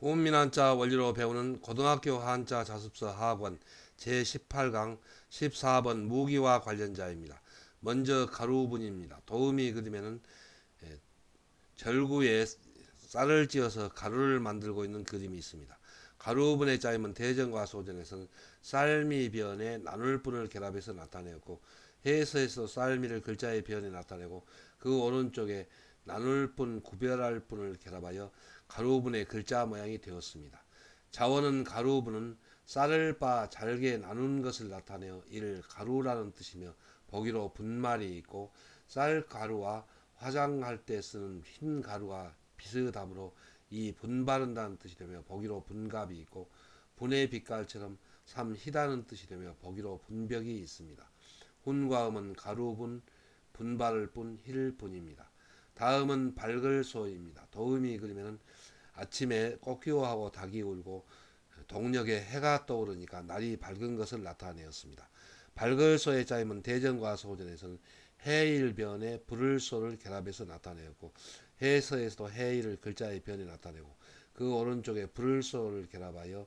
호민한자 원리로 배우는 고등학교 한자 자습서 하학원 제18강 14번 무기와 관련자입니다. 먼저 가루분입니다. 도우미 그림에는 절구에 쌀을 찧어서 가루를 만들고 있는 그림이 있습니다. 가루분의 짜임은 대전과 소전에서는 쌀미 변에 나눌분을 결합해서 나타내었고, 해서에서 쌀미를 글자의 변에 나타내고, 그 오른쪽에 나눌분 구별할 분을 결합하여 가루분의 글자 모양이 되었습니다. 자원은 가루분은 쌀을 빻아 잘게 나눈 것을 나타내어 이를 가루라는 뜻이며, 보기로 분말이 있고, 쌀 가루와 화장할 때 쓰는 흰 가루가 비슷하므로 이 분바른다는 뜻이 되며, 보기로 분갑이 있고, 분의 빛깔처럼 삼희다는 뜻이 되며, 보기로 분벽이 있습니다. 훈과 음은 가루분, 분바를 분, 힐분입니다. 다음은 발글소입니다. 도음이 그리면은 아침에 꽃기호하고 닭이 울고 동력에 해가 떠오르니까 날이 밝은 것을 나타내었습니다. 발글소의 짜임은 대전과 소전에서는 해일변에 불을소를 결합해서 나타내었고, 해서에서도 해일을 글자의 변에 나타내고, 그 오른쪽에 불을소를 결합하여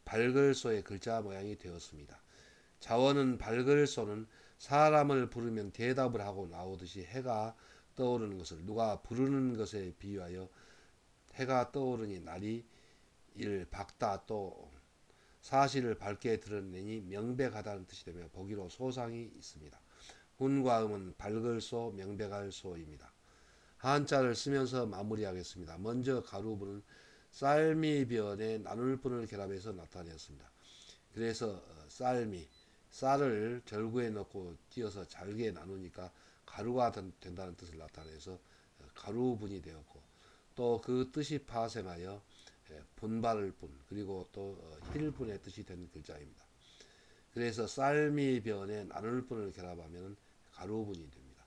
발글소의 글자 모양이 되었습니다. 자원은 발글소는 사람을 부르면 대답을 하고 나오듯이 해가 떠오르는 것을 누가 부르는 것에 비유하여 해가 떠오르니 날이 일 밝다, 또 사실을 밝게 드러내니 명백하다는 뜻이 되며, 보기로 소상이 있습니다. 훈과 음은 밝을소, 명백할소입니다. 한자를 쓰면서 마무리하겠습니다. 먼저 가루분은 쌀미변에 나눌분을 결합해서 나타내었습니다. 그래서 쌀미, 쌀을 절구에 넣고 찧어서 잘게 나누니까 가루가 된다는 뜻을 나타내서 가루분이 되었고, 또 그 뜻이 파생하여 분발을 분, 그리고 또 힐분의 뜻이 된 글자입니다. 그래서 쌀미 변에 나눌 분을 결합하면 가루분이 됩니다.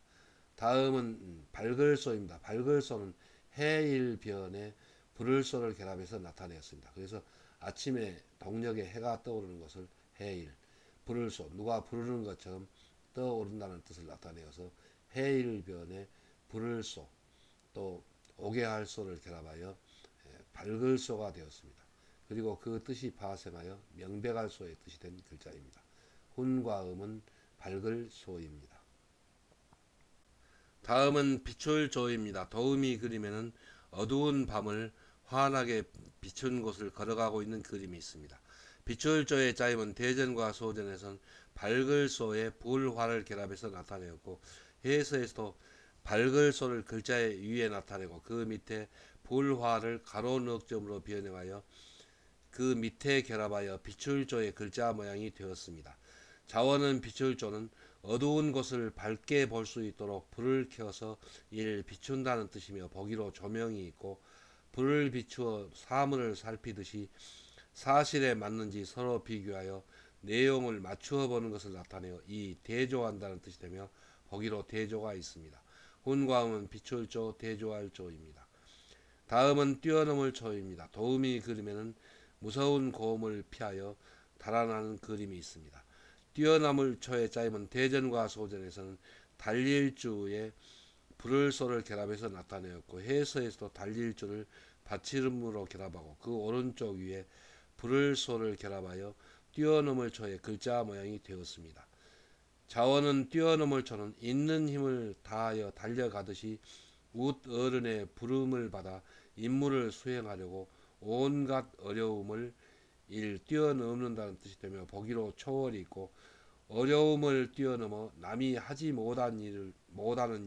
다음은 발글소입니다. 발글소는 해일 변에 불을소를 결합해서 나타내었습니다. 그래서 아침에 동력에 해가 떠오르는 것을 해일, 불을소, 누가 부르는 것처럼 떠오른다는 뜻을 나타내어서 해일 변에 불을소, 또 오게 할 소를 결합하여 밝을소가 되었습니다. 그리고 그 뜻이 파생하여 명백할 소의 뜻이 된 글자입니다. 훈과 음은 밝을소입니다. 다음은 비출조입니다. 도움이 그림에는 어두운 밤을 환하게 비춘 곳을 걸어가고 있는 그림이 있습니다. 비출조의 짜임은 대전과 소전에선 밝을소에 불화를 결합해서 나타내었고, 해서에서도 밝을소를 글자의 위에 나타내고 그 밑에 불화를 가로 넉점으로 변형하여 그 밑에 결합하여 비출조의 글자 모양이 되었습니다. 자원은 비출조는 어두운 곳을 밝게 볼 수 있도록 불을 켜서 이를 비춘다는 뜻이며, 보기로 조명이 있고, 불을 비추어 사물을 살피듯이 사실에 맞는지 서로 비교하여 내용을 맞추어 보는 것을 나타내어 이 대조한다는 뜻이 되며, 보기로 대조가 있습니다. 훈과음은 비출조, 대조할 조입니다. 다음은 뛰어넘을 초입니다. 도움이 그림에는 무서운 고음을 피하여 달아나는 그림이 있습니다. 뛰어넘을 초의 짜임은 대전과 소전에서는 달릴 주에 불을소를 결합해서 나타내었고, 해서에서도 달릴 주를 받침으로 결합하고 그 오른쪽 위에 불을소를 결합하여 뛰어넘을 초의 글자 모양이 되었습니다. 자원은 뛰어넘을 초는 있는 힘을 다하여 달려가듯이 웃 어른의 부름을 받아 임무를 수행하려고 온갖 어려움을 뛰어넘는다는 뜻이 되며, 보기로 초월이 있고, 어려움을 뛰어넘어 남이 하지 못하는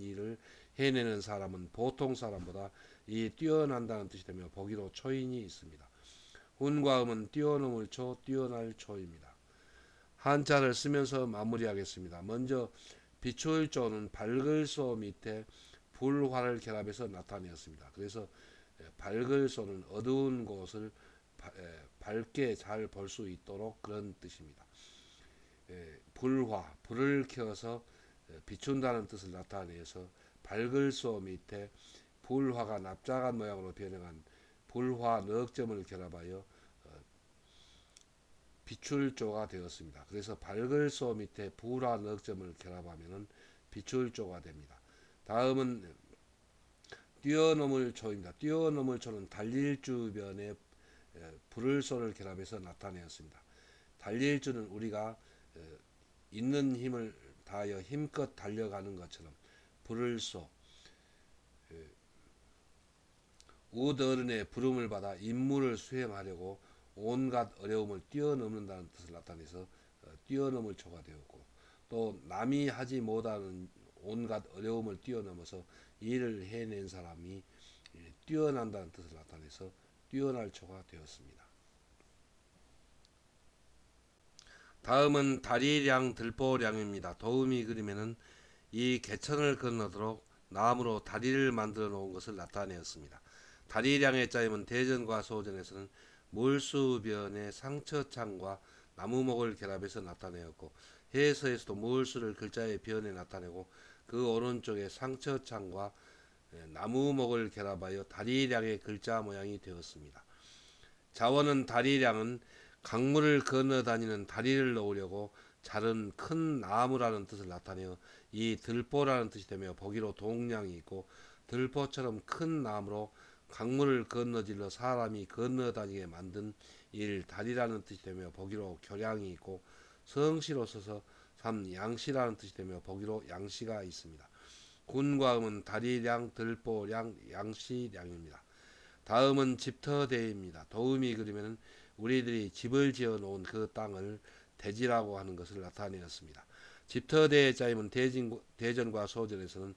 일을 해내는 사람은 보통 사람보다 뛰어난다는 뜻이 되며, 보기로 초인이 있습니다. 훈과 음은 뛰어넘을 초, 뛰어날 초입니다. 한자를 쓰면서 마무리하겠습니다. 먼저 비초일조는 밝을소 밑에 불화를 결합해서 나타내었습니다. 그래서 밝을소는 어두운 곳을 밝게 잘 볼 수 있도록 그런 뜻입니다. 불화, 불을 켜서 비춘다는 뜻을 나타내서 밝을소 밑에 불화가 납작한 모양으로 변형한 불화 넉점을 결합하여 비출조가 되었습니다. 그래서 밝을소 밑에 불화 넉점을 결합하면 비출조가 됩니다. 다음은 뛰어넘을 초입니다. 뛰어넘을 초는 달릴 주변에 불을소를 결합해서 나타내었습니다. 달릴 줄은 우리가 있는 힘을 다하여 힘껏 달려가는 것처럼 불을소, 우더른의 부름을 받아 임무를 수행하려고 온갖 어려움을 뛰어넘는다는 뜻을 나타내서 뛰어넘을 초가 되었고, 또 남이 하지 못하는 온갖 어려움을 뛰어넘어서 일을 해낸 사람이 뛰어난다는 뜻을 나타내서 뛰어날 초가 되었습니다. 다음은 다리량 들보량입니다. 도우미 그림에는 이 개천을 건너도록 나무로 다리를 만들어 놓은 것을 나타내었습니다. 다리량의 짜임은 대전과 소전에서는 물수변의 상처창과 나무목을 결합해서 나타내었고, 해서에서도 물수를 글자의 변에 나타내고 그 오른쪽에 상처창과 나무목을 결합하여 다리량의 글자 모양이 되었습니다. 자원은 다리량은 강물을 건너 다니는 다리를 놓으려고 자른 큰 나무라는 뜻을 나타내어 이 들보라는 뜻이 되며 보기로 동량이 있고, 들보처럼 큰 나무로 강물을 건너질러 사람이 건너 다니게 만든 일 다리라는 뜻이 되며 보기로 교량이 있고, 성시로 써서 삼 양시라는 뜻이 되며 보기로 양시가 있습니다. 군과 음은 다리량, 들보량, 양시량입니다. 다음은 집터대입니다. 도우미 그림에는 우리들이 집을 지어 놓은 그 땅을 대지라고 하는 것을 나타내었습니다. 집터대의 짜임은 대전과 소전에서는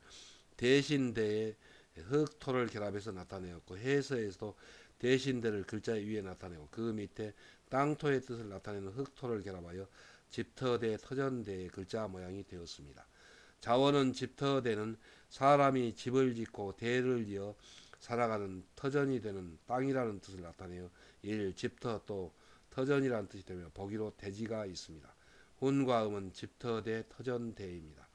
대신대의 흙토를 결합해서 나타내었고, 해서에서도 대신대를 글자 위에 나타내고 그 밑에 땅토의 뜻을 나타내는 흙토를 결합하여 집터대, 터전대의 글자 모양이 되었습니다. 자원은 집터대는 사람이 집을 짓고 대를 이어 살아가는 터전이 되는 땅이라는 뜻을 나타내어 일 집터 또 터전이라는 뜻이 되며 보기로 대지가 있습니다. 훈과 음은 집터대, 터전대입니다.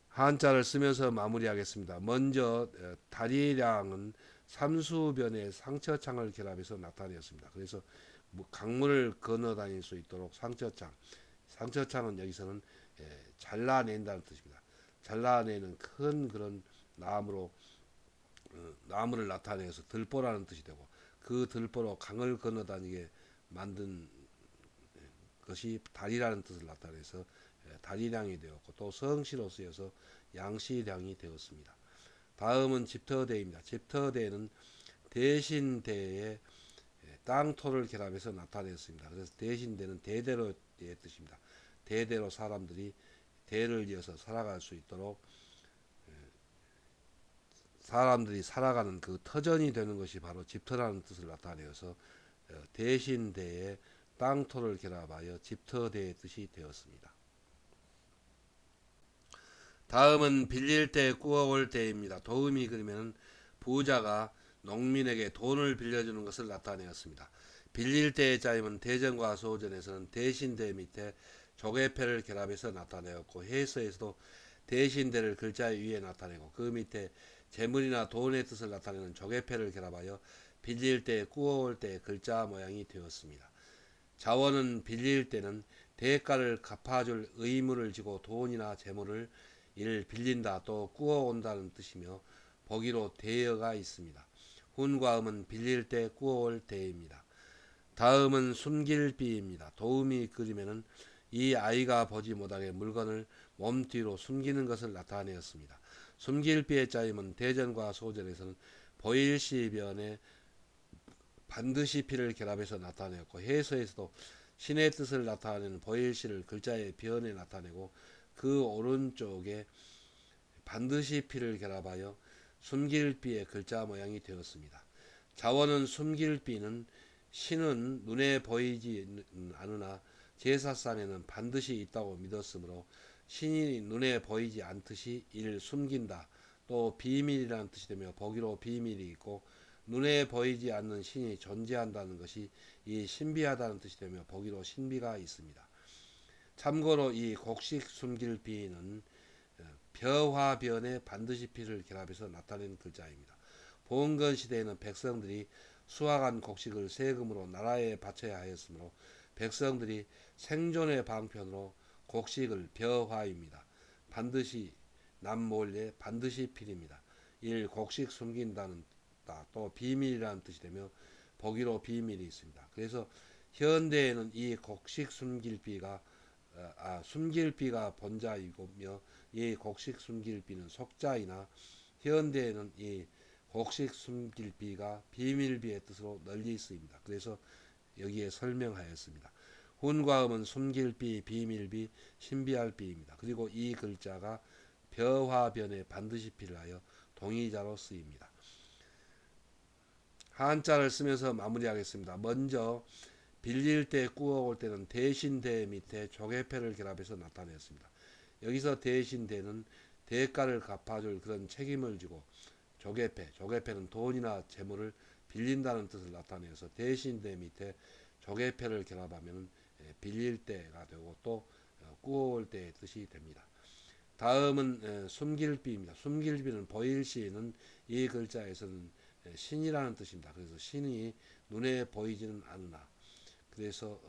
한자를 쓰면서 마무리하겠습니다. 먼저 다리량은 삼수변의 상처창을 결합해서 나타내었습니다. 그래서 강물을 건너 다닐 수 있도록 상처창은 여기서는 잘라낸다는 뜻입니다. 잘라내는 큰 그런 나무를 나타내서 들보라는 뜻이 되고, 그 들보로 강을 건너 다니게 만든 것이 다리라는 뜻을 나타내서 다리량이 되었고, 또 성시로 쓰여서 양시량이 되었습니다. 다음은 집터대입니다. 집터대는 대신대의 땅토를 결합해서 나타냈습니다. 그래서 대신대는 대대로의 뜻입니다. 대대로 사람들이 대를 이어서 살아갈 수 있도록 사람들이 살아가는 그 터전이 되는 것이 바로 집터라는 뜻을 나타내어서 대신대의 땅토를 결합하여 집터대의 뜻이 되었습니다. 다음은 빌릴 때 꾸어올 때입니다. 도우미 그림에는 부자가 농민에게 돈을 빌려주는 것을 나타내었습니다. 빌릴 때의 짜임은 대전과 소전에서는 대신대 밑에 조개패를 결합해서 나타내었고, 해서에서도 대신대를 글자 위에 나타내고 그 밑에 재물이나 돈의 뜻을 나타내는 조개패를 결합하여 빌릴 때 꾸어올 때 글자 모양이 되었습니다. 자원은 빌릴 때는 대가를 갚아줄 의무를 지고 돈이나 재물을 이를 빌린다 또 꾸어온다는 뜻이며 보기로 대여가 있습니다. 훈과 음은 빌릴 때 꾸어올 때입니다. 다음은 숨길비입니다. 도우미 그림에는 이 아이가 보지 못하게 물건을 몸뒤로 숨기는 것을 나타내었습니다. 숨길비의 짜임은 대전과 소전에서는 보일시변에 반드시 피를 결합해서 나타내었고, 해서에서도 신의 뜻을 나타내는 보일시를 글자의 변에 나타내고 그 오른쪽에 반드시 피를 결합하여 숨길비의 글자 모양이 되었습니다. 자원은 숨길비는 신은 눈에 보이지 않으나 제사상에는 반드시 있다고 믿었으므로 신이 눈에 보이지 않듯이 이를 숨긴다 또 비밀이라는 뜻이 되며 보기로 비밀이 있고, 눈에 보이지 않는 신이 존재한다는 것이 이 신비하다는 뜻이 되며 보기로 신비가 있습니다. 참고로 이 곡식 숨길비는 벼화변에 반드시 피를 결합해서 나타낸 글자입니다. 봉건 시대에는 백성들이 수확한 곡식을 세금으로 나라에 바쳐야 하였으므로 백성들이 생존의 방편으로 곡식을 벼화입니다. 반드시 남몰래 반드시 필입니다. 일 곡식 숨긴다는 또 비밀이라는 뜻이 되며 보기로 비밀이 있습니다. 그래서 현대에는 이 곡식 숨길비가 숨길비가 본자이고며 이 곡식 숨길비는 속자이나 현대에는 이 곡식 숨길비가 비밀비의 뜻으로 널리 쓰입니다. 그래서 여기에 설명하였습니다. 훈과음은 숨길비, 비밀비, 신비할비입니다. 그리고 이 글자가 벼화변에 반드시 필하여 동의자로 쓰입니다. 한자를 쓰면서 마무리하겠습니다. 먼저 빌릴 때 꾸어올 때는 대신대 밑에 조개패를 결합해서 나타냈습니다. 여기서 대신대는 대가를 갚아줄 그런 책임을 지고 조개패는 돈이나 재물을 빌린다는 뜻을 나타내서 대신대 밑에 조개패를 결합하면 빌릴 때가 되고 또 꾸어올 때의 뜻이 됩니다. 다음은 숨길비입니다. 숨길비는 보일시에는 이 글자에서는 신이라는 뜻입니다. 그래서 신이 눈에 보이지는 않으나 그래서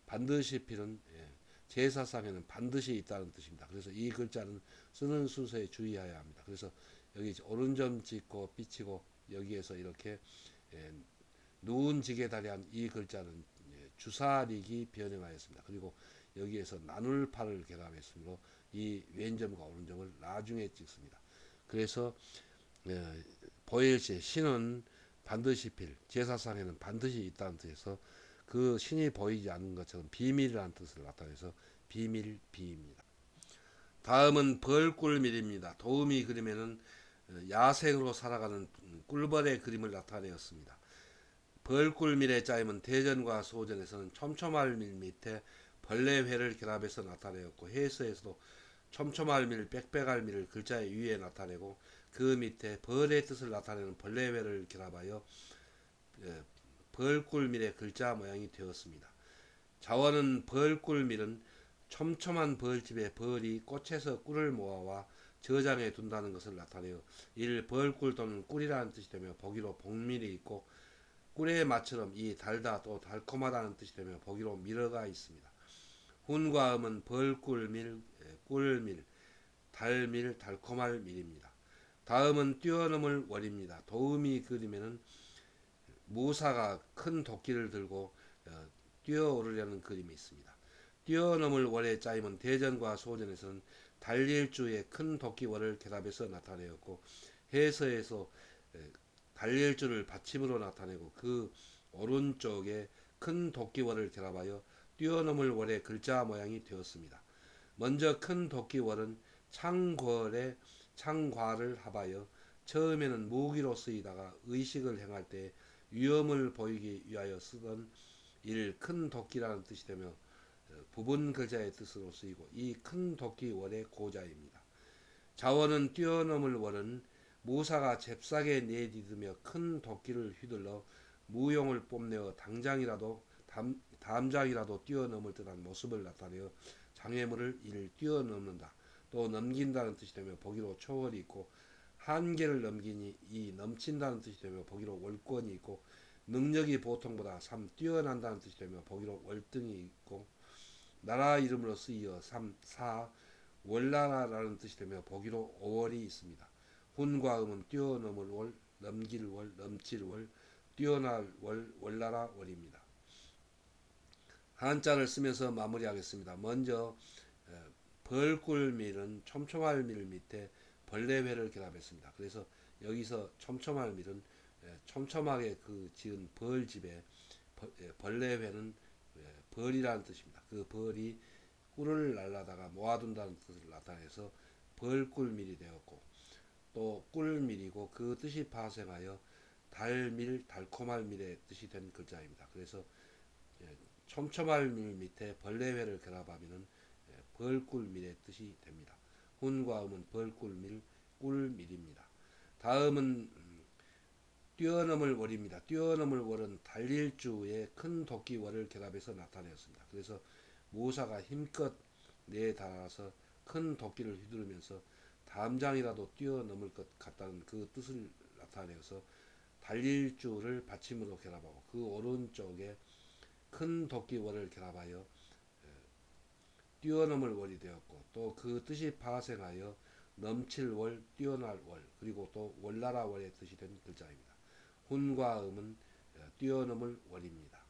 반드시 필은 제사상에는 반드시 있다는 뜻입니다. 그래서 이 글자는 쓰는 순서에 주의해야 합니다. 그래서 여기 오른점 짓고 삐치고 여기에서 이렇게 누운지게 다리한 이 글자는 주사리기 변형하였습니다. 그리고 여기에서 나눌파를 결합했으므로 이 왼점과 오른점을 나중에 찍습니다. 그래서 보일시 신은 반드시 필, 제사상에는 반드시 있다는 뜻에서 그 신이 보이지 않는 것처럼 비밀이라는 뜻을 나타내서 비밀비입니다. 다음은 벌꿀밀입니다. 도우미 그림에는 야생으로 살아가는 꿀벌의 그림을 나타내었습니다. 벌꿀밀의 짜임은 대전과 소전에서는 촘촘할밀 밑에 벌레회를 결합해서 나타내었고 해서에서도 촘촘할밀, 빽빽할밀을 글자 위에 나타내고 그 밑에 벌의 뜻을 나타내는 벌레회를 결합하여 벌꿀밀의 글자 모양이 되었습니다. 자원은 벌꿀밀은 촘촘한 벌집에 벌이 꽃에서 꿀을 모아와 저장해 둔다는 것을 나타내어 이를 벌꿀 또는 꿀이라는 뜻이 되며 보기로 복밀이 있고 꿀의 맛처럼 이 달다 또 달콤하다는 뜻이 되며 보기로 밀어가 있습니다. 훈과 음은 벌꿀밀, 꿀밀, 달밀, 달콤할 밀입니다. 다음은 뛰어넘을 월입니다. 도우미 그림에는 무사가 큰 도끼를 들고 뛰어오르려는 그림이 있습니다. 뛰어넘을 월의 짜임은 대전과 소전에서는 달릴주의 큰 도끼월을 결합해서 나타내었고 해서에서 달릴주를 받침으로 나타내고 그 오른쪽에 큰 도끼월을 결합하여 뛰어넘을 월의 글자 모양이 되었습니다. 먼저 큰 도끼월은 창궐에 창과를 합하여 처음에는 무기로 쓰이다가 의식을 행할 때 위험을 보이기 위하여 쓰던 이를 큰 도끼라는 뜻이 되며 부분 글자의 뜻으로 쓰이고 이 큰 도끼 월의 고자입니다. 자원은 뛰어넘을 월은 무사가 잽싸게 내디디며 큰 도끼를 휘둘러 무용을 뽐내어 담장이라도 뛰어넘을 듯한 모습을 나타내어 장애물을 이를 뛰어넘는다. 또 넘긴다는 뜻이 되며 보기로 초월이 있고 한계를 넘기니 이 넘친다는 뜻이 되며 보기로 월권이 있고 능력이 보통보다 뛰어난다는 뜻이 되며 보기로 월등이 있고 나라 이름으로 쓰여 4 월나라라는 뜻이 되며 보기로 5월이 있습니다. 훈과 음은 뛰어넘을 월, 넘길 월, 넘칠 월, 뛰어날 월, 월나라 월입니다. 한자를 쓰면서 마무리하겠습니다. 먼저 벌꿀밀은 촘촘할밀 밑에 벌레회를 결합했습니다. 그래서 여기서 촘촘할밀은 촘촘하게 그 지은 벌집에 벌레회는 벌이라는 뜻입니다. 그 벌이 꿀을 날라다가 모아둔다는 뜻을 나타내서 벌꿀밀이 되었고 또 꿀밀이고 그 뜻이 파생하여 달밀, 달콤할 밀의 뜻이 된 글자입니다. 그래서 촘촘할 밀 밑에 벌레회를 결합하면 벌꿀밀의 뜻이 됩니다. 훈과 음은 벌꿀밀, 꿀밀입니다. 다음은 뛰어넘을 월입니다. 뛰어넘을 월은 달릴주의 큰 도끼월을 결합해서 나타내었습니다. 그래서 모사가 힘껏 내달아서 큰 도끼를 휘두르면서 담장이라도 뛰어넘을 것 같다는 그 뜻을 나타내어서 달릴주를 받침으로 결합하고 그 오른쪽에 큰 도끼월을 결합하여 뛰어넘을 월이 되었고 또 그 뜻이 파생하여 넘칠 월, 뛰어날 월, 그리고 또 월나라 월의 뜻이 된 글자입니다. 분과 음은 뛰어넘을 원리입니다.